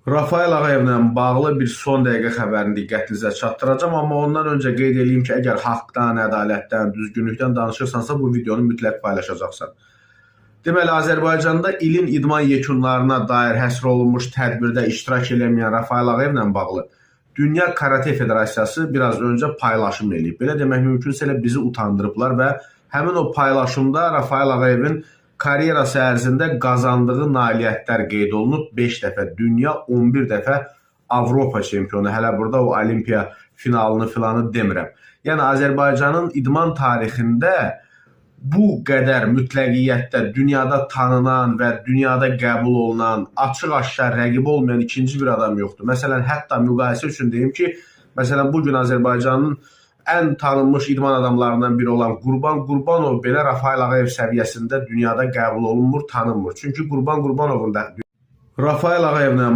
Rafael Ağayevlə bağlı bir son dəqiqə xəbərini diqqətinizə çatdıracağım, amma ondan öncə qeyd edeyim ki, əgər haqdan, ədalətdən, düzgünlükdən danışırsansa, bu videonu mütləq paylaşacaqsan. Deməli, Azərbaycanda ilin idman yekunlarına dair həsr olunmuş tədbirdə iştirak eləməyən Rafael Ağayevlə bağlı Dünya Karate Federasiyası biraz öncə paylaşım eləyib. Belə demək mümkünsə elə bizi utandırıblar və həmin o paylaşımda Rafael Ağayevin karyerası ərzində qazandığı nailiyyətlər qeyd olunub. 5 dəfə dünya, 11 dəfə Avropa çempionu. Hələ burada o olimpiya finalını filanı demirəm. Yəni Azərbaycanın idman tarixində bu qədər mütləqiyyətdə dünyada tanınan və dünyada qəbul olunan, açıq-aşkar rəqib olmayan ikinci bir adam yoxdur. Məsələn, hətta müqayisə üçün deyim ki, məsələn, bugün Azərbaycanın ən tanınmış idman adamlarından biri olan Qurban Qurbanov belə Rafael Ağayev səviyyəsində dünyada qəbul olunmur, tanınmır. Çünki Qurban Qurbanovun da Rafael Ağayevlə